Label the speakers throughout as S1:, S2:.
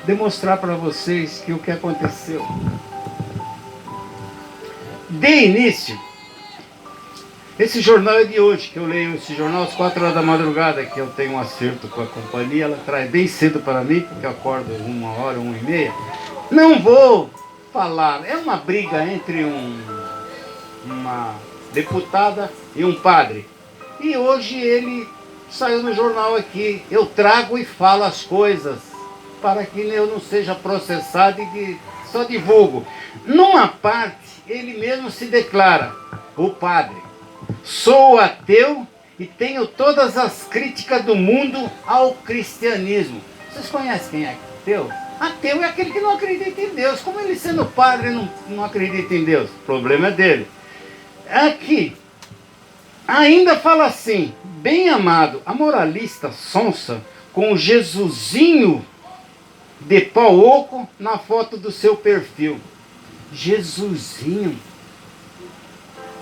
S1: demonstrar para vocês que o que aconteceu. De início, esse jornal é de hoje, que eu leio esse jornal às 4 horas da madrugada, que eu tenho um acerto com a companhia, ela traz bem cedo para mim, porque eu acordo 1h, 1h30. Não vou falar, é uma briga entre uma deputada e um padre. E hoje ele saiu no jornal aqui, eu trago e falo as coisas, para que eu não seja processado e só divulgo. Numa parte, ele mesmo se declara, o padre: sou ateu e tenho todas as críticas do mundo ao cristianismo. Vocês conhecem quem é ateu? Ateu é aquele que não acredita em Deus. Como ele, sendo padre, não acredita em Deus? O problema é dele. Aqui, ainda fala assim: bem amado, a moralista sonsa com o Jesusinho de pau oco na foto do seu perfil. Jesusinho.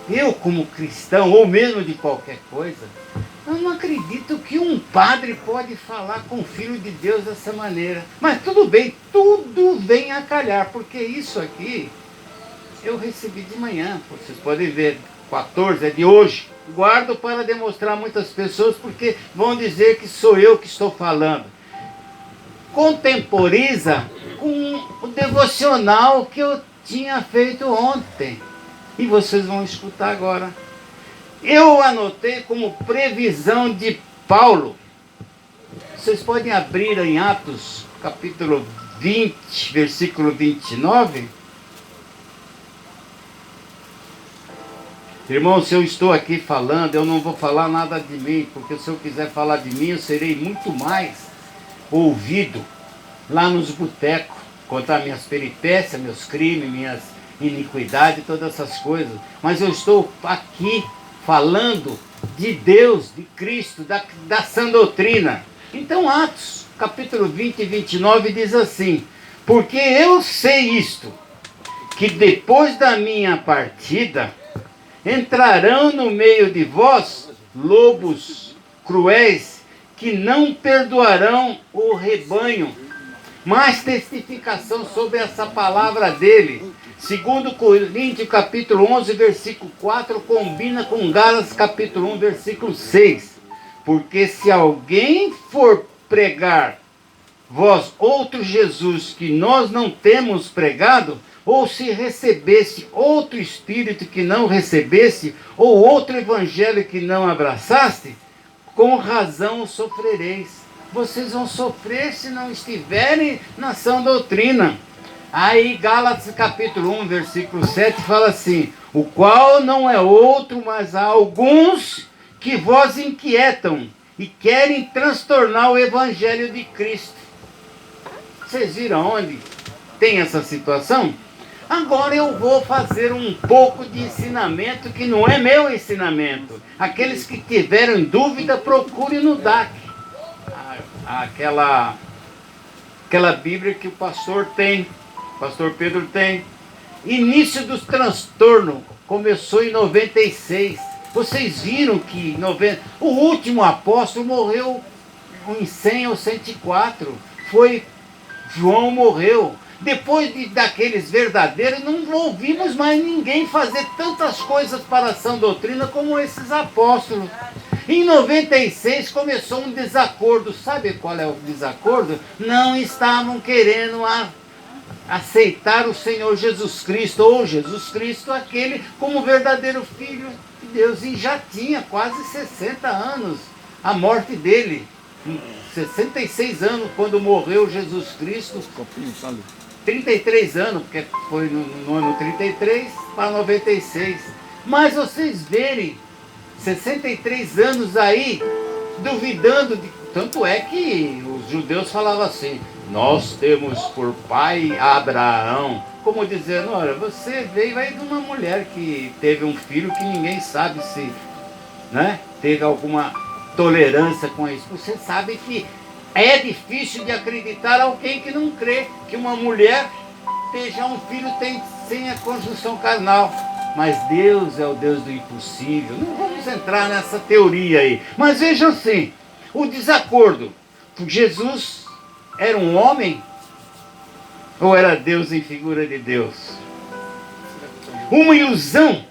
S1: Eu, como cristão, ou mesmo de qualquer coisa, eu não acredito que um padre pode falar com o Filho de Deus dessa maneira. Mas tudo bem, tudo vem a calhar, porque isso aqui eu recebi de manhã, vocês podem ver, 14 é de hoje. Guardo para demonstrar a muitas pessoas, porque vão dizer que sou eu que estou falando. Contemporiza com o devocional que eu tinha feito ontem. E vocês vão escutar agora. Eu anotei como previsão de Paulo. Vocês podem abrir em Atos, capítulo 20, versículo 29. Irmão, se eu estou aqui falando, eu não vou falar nada de mim, porque se eu quiser falar de mim, eu serei muito mais ouvido lá nos botecos, contar minhas peripécias, meus crimes, minhas iniquidades, todas essas coisas. Mas eu estou aqui falando de Deus, de Cristo, da sã doutrina. Então Atos, capítulo 20 e 29 diz assim: porque eu sei isto, que depois da minha partida entrarão no meio de vós lobos cruéis, que não perdoarão o rebanho. Mais testificação sobre essa palavra dele. Segundo Coríntios capítulo 11, versículo 4, combina com Gálatas capítulo 1, versículo 6. Porque se alguém for pregar vós outro Jesus que nós não temos pregado, ou se recebesse outro espírito que não recebesse, ou outro evangelho que não abraçaste, com razão sofrereis. Vocês vão sofrer se não estiverem na sã doutrina. Aí Gálatas capítulo 1, versículo 7 fala assim: o qual não é outro, mas há alguns que vos inquietam e querem transtornar o evangelho de Cristo. Vocês viram onde tem essa situação? Agora eu vou fazer um pouco de ensinamento que não é meu ensinamento. Aqueles que tiveram dúvida, procurem no DAC. Aquela Bíblia que o pastor tem, o pastor Pedro tem. Início dos transtornos começou em 96. Vocês viram que o último apóstolo morreu em 100 ou 104. Foi João, morreu. Depois daqueles verdadeiros, não ouvimos mais ninguém fazer tantas coisas para a sã doutrina como esses apóstolos. Em 96 começou um desacordo. Sabe qual é o desacordo? Não estavam querendo aceitar o Senhor Jesus Cristo, ou Jesus Cristo, aquele como verdadeiro Filho de Deus. E já tinha quase 60 anos a morte dele. 66 anos quando morreu Jesus Cristo. 33 anos, porque foi no ano 33 para 96. Mas vocês verem, 63 anos aí, duvidando de... Tanto é que os judeus falavam assim: nós temos por pai Abraão. Como dizendo, olha, você veio aí de uma mulher que teve um filho que ninguém sabe se, né, teve alguma tolerância com isso. Você sabe que é difícil de acreditar alguém que não crê que uma mulher tenha um filho sem a conjunção carnal. Mas Deus é o Deus do impossível. Não vamos entrar nessa teoria aí. Mas vejam assim, o desacordo. Jesus era um homem Ou era Deus em figura de Deus? Uma ilusão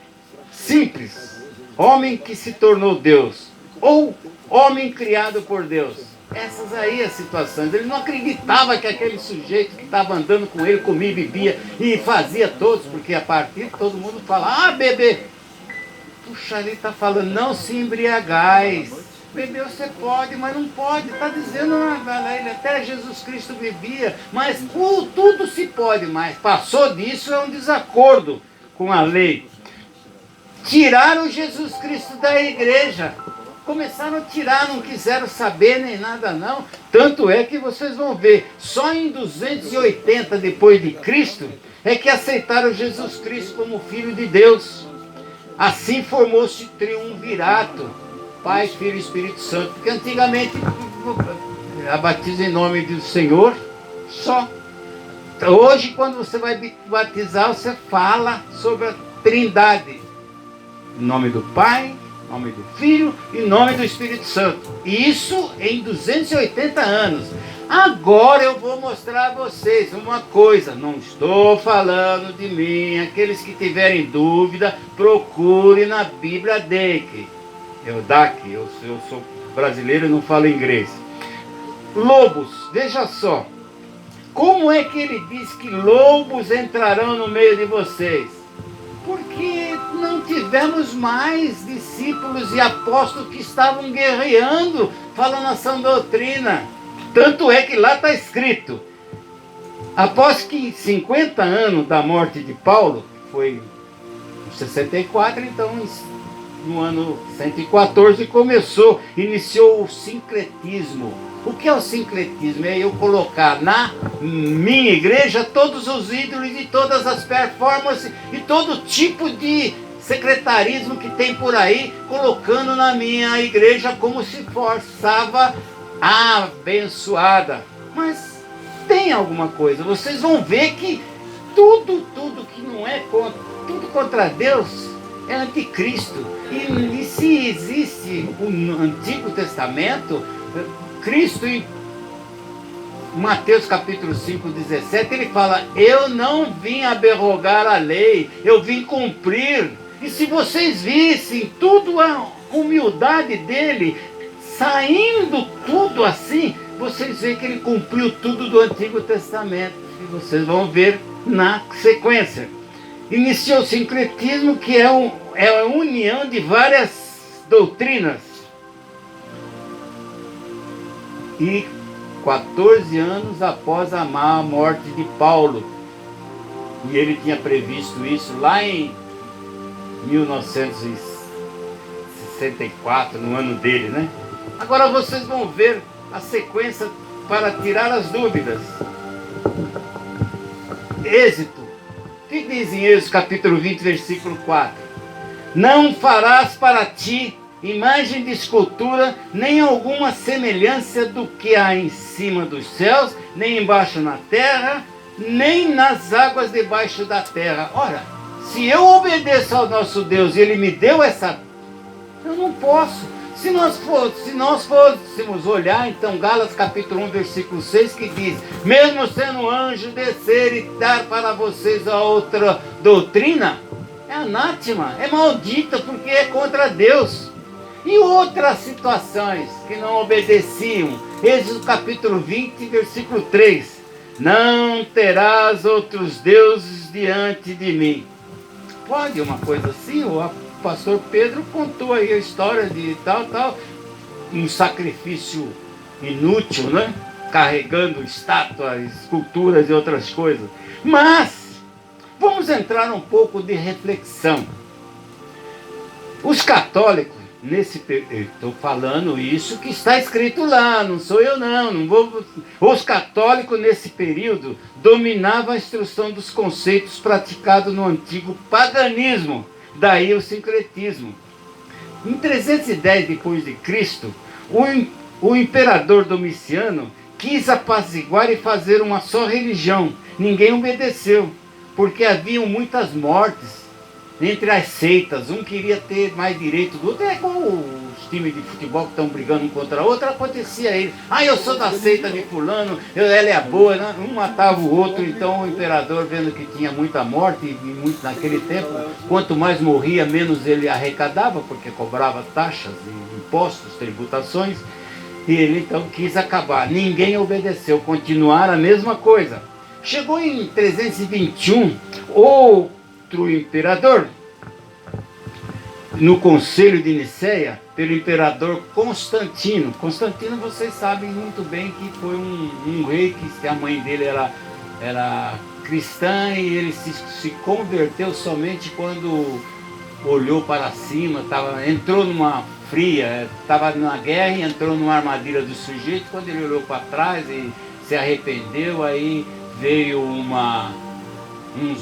S1: simples. Homem que se tornou Deus. Ou homem criado por Deus. Essas aí as situações. Ele não acreditava que aquele sujeito que estava andando com ele comia e bebia e fazia todos, porque a partir todo mundo fala, ah, bebê. Puxa, ele está falando, não se embriagais. Beber você pode, mas não pode. Está dizendo na ele, até Jesus Cristo bebia, mas tudo se pode, mas passou disso, é um desacordo com a lei. Tiraram Jesus Cristo da igreja. Começaram a tirar, não quiseram saber nem nada não. Tanto é que vocês vão ver, só em 280 depois de Cristo, é que aceitaram Jesus Cristo como Filho de Deus. Assim formou-se triunvirato, Pai, Filho e Espírito Santo. Porque antigamente, a batismo em nome do Senhor, só. Hoje, quando você vai batizar, você fala sobre a Trindade. Em nome do Pai, em nome do Filho e em nome do Espírito Santo. Isso em 280 anos. Agora eu vou mostrar a vocês uma coisa. Não estou falando de mim. Aqueles que tiverem dúvida, procure na Bíblia daqui. Eu sou brasileiro e não falo inglês. Lobos, veja só. Como é que ele diz que lobos entrarão no meio de vocês? Porque não tivemos mais discípulos e apóstolos que estavam guerreando, falando a sã doutrina. Tanto é que lá está escrito, após que 50 anos da morte de Paulo, foi em 64, então no ano 114 iniciou o sincretismo. O que é o sincretismo? É eu colocar na minha igreja todos os ídolos e todas as performances e todo tipo de secretarismo que tem por aí, colocando na minha igreja como se forçava a abençoada. Mas tem alguma coisa, vocês vão ver que tudo que não é tudo contra Deus é anticristo. E se existe o Antigo Testamento, Cristo em Mateus capítulo 5, 17, ele fala, eu não vim abrogar a lei, eu vim cumprir. E se vocês vissem tudo a humildade dele, saindo tudo assim, vocês veem que ele cumpriu tudo do Antigo Testamento. E vocês vão ver na sequência. Iniciou o sincretismo, que é a união de várias doutrinas. E 14 anos após a morte de Paulo. E ele tinha previsto isso lá em 1964, no ano dele, né? Agora vocês vão ver a sequência para tirar as dúvidas. Êxito. O que diz em Êxodo capítulo 20, versículo 4? Não farás para ti imagem de escultura, nem alguma semelhança do que há em cima dos céus, nem embaixo na terra, nem nas águas debaixo da terra. Ora, se eu obedeço ao nosso Deus e Ele me deu essa, eu não posso. Se nós fôssemos olhar, então, Gálatas capítulo 1, versículo 6, que diz, mesmo sendo anjo descer e dar para vocês a outra doutrina, é anátema, é maldita, porque é contra Deus. E outras situações que não obedeciam. Êxodo capítulo 20, versículo 3. Não terás outros deuses diante de mim. Pode uma coisa assim? O pastor Pedro contou aí a história de tal, um sacrifício inútil, né? Carregando estátuas, esculturas e outras coisas. Mas, vamos entrar um pouco de reflexão. Os católicos, estou falando isso que está escrito lá, não sou eu não vou. Os católicos nesse período dominavam a instrução dos conceitos praticados no antigo paganismo, daí o sincretismo. Em 310 depois de Cristo, o imperador Domiciano quis apaziguar e fazer uma só religião. Ninguém obedeceu, porque haviam muitas mortes entre as seitas. Um queria ter mais direito do outro, é como os times de futebol que estão brigando um contra o outro, acontecia ele. Ah, eu sou da seita de fulano, ela é a boa, né? Um matava o outro, então o imperador, vendo que tinha muita morte, e muito naquele tempo, quanto mais morria, menos ele arrecadava, porque cobrava taxas, impostos, tributações, e ele então quis acabar. Ninguém obedeceu, continuaram a mesma coisa. Chegou em 321, outro imperador, no Conselho de Nicéia, pelo imperador Constantino. Constantino, vocês sabem muito bem que foi um rei que a mãe dele era cristã, e ele se converteu somente quando olhou para cima, entrou numa fria, estava na guerra e entrou numa armadilha do sujeito. Quando ele olhou para trás e se arrependeu, aí veio uns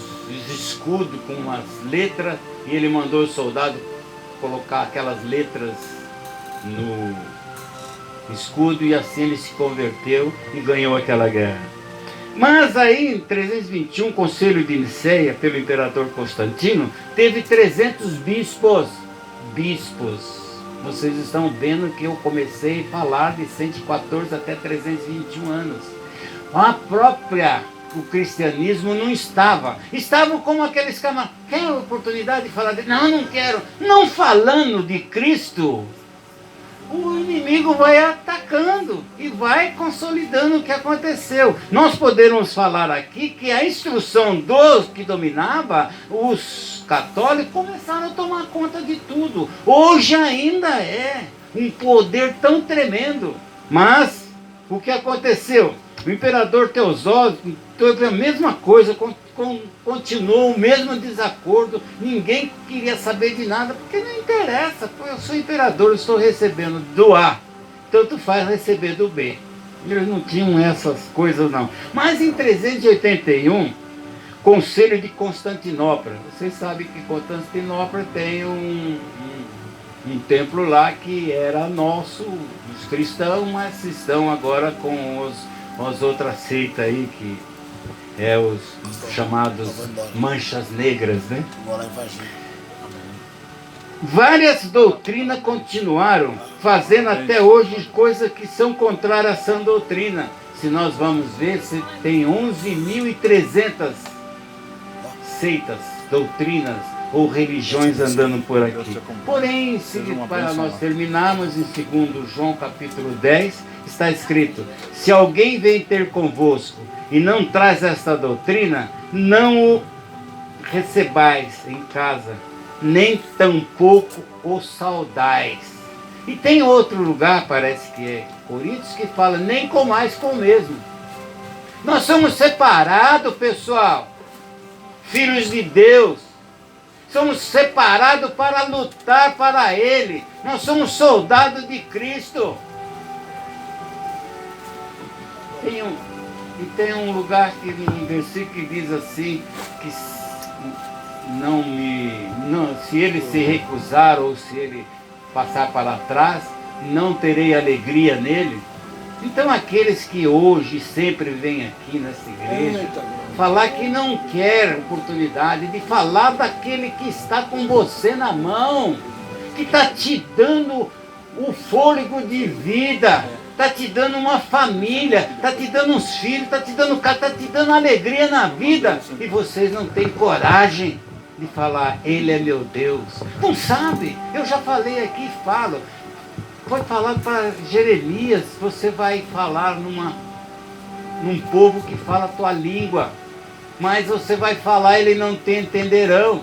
S1: escudos com umas letras, e ele mandou o soldado colocar aquelas letras no escudo, e assim ele se converteu e ganhou aquela guerra. Mas aí, em 321, Conselho de Nicéia, pelo imperador Constantino, teve 300 bispos. Vocês estão vendo que eu comecei a falar de 114 até 321 anos. O cristianismo não estava. Estavam como aqueles camaradas. Quer a oportunidade de falar dele? Não quero. Não falando de Cristo, o inimigo vai atacando e vai consolidando o que aconteceu. Nós podemos falar aqui que a instrução dos que dominava, os católicos, começaram a tomar conta de tudo. Hoje ainda é um poder tão tremendo. Mas o que aconteceu? O imperador Teosófilo teve a mesma coisa, continuou o mesmo desacordo, ninguém queria saber de nada, porque não interessa, eu sou imperador, eu estou recebendo do A, tanto faz receber do B. Eles não tinham essas coisas não. Mas em 381, Conselho de Constantinopla, vocês sabem que Constantinopla tem um templo lá que era nosso, os cristãos, mas estão agora com as outras seitas aí, que é os chamados manchas negras, né? Várias doutrinas continuaram fazendo até hoje coisas que são contrárias à sã doutrina. Se nós vamos ver, tem 11.300 seitas, doutrinas ou religiões andando por aqui. Porém, para nós terminarmos, em 2 João capítulo 10, está escrito: se alguém vem ter convosco e não traz esta doutrina, não o recebais em casa, nem tampouco o saudais. E tem outro lugar, parece que é Coríntios, que fala: nem comais com o mesmo. Nós somos separados, pessoal, filhos de Deus. Somos separados para lutar para Ele. Nós somos soldados de Cristo. Tem um lugar, um versículo que diz assim, que se ele se recusar ou se ele passar para trás, não terei alegria nele. Então aqueles que hoje sempre vêm aqui nessa igreja, falar que não quer oportunidade de falar daquele que está com você na mão, que está te dando o fôlego de vida, está te dando uma família, está te dando uns filhos, está te dando casa, está te dando alegria na vida, e vocês não têm coragem de falar: Ele é meu Deus. Não sabe? Eu já falei aqui e falo. Foi falado para Jeremias: você vai falar num povo que fala a tua língua, mas você vai falar, eles não te entenderão.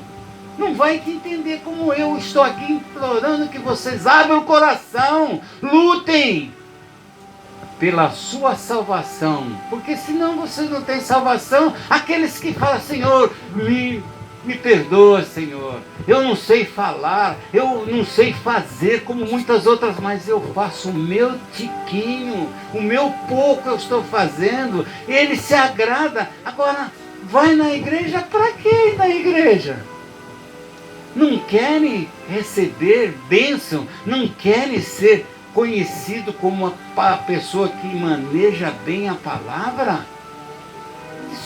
S1: Não vai te entender como eu estou aqui implorando que vocês abram o coração, lutem pela sua salvação, porque senão vocês não têm salvação. Aqueles que falam: Senhor, me perdoa, Senhor, eu não sei falar, eu não sei fazer como muitas outras, mas eu faço o meu tiquinho, o meu pouco eu estou fazendo, Ele se agrada. Agora, vai na igreja, para quê ir na igreja? Não querem receber bênção, não querem ser conhecido como a pessoa que maneja bem a palavra?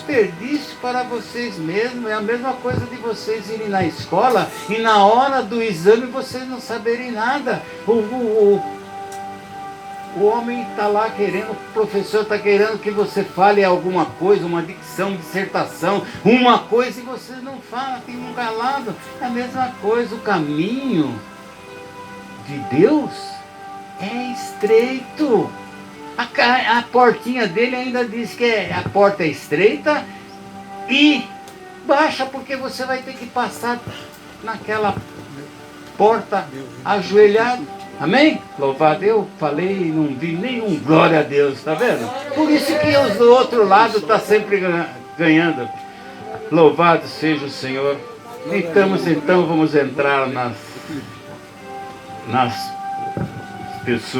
S1: desperdício para vocês mesmos. É a mesma coisa de vocês irem na escola e na hora do exame vocês não saberem nada. O homem está lá querendo, o professor está querendo que você fale alguma coisa, uma dicção, dissertação, uma coisa e você não fala, tem um calado. É a mesma coisa, o caminho de Deus é estreito. A portinha dele ainda diz que a porta é estreita e baixa, porque você vai ter que passar naquela porta ajoelhado. Amém? Louvado, eu falei e não vi nenhum glória a Deus, está vendo? Por isso que os do outro lado estão sempre ganhando. Louvado seja o Senhor. Então vamos entrar nas pessoas.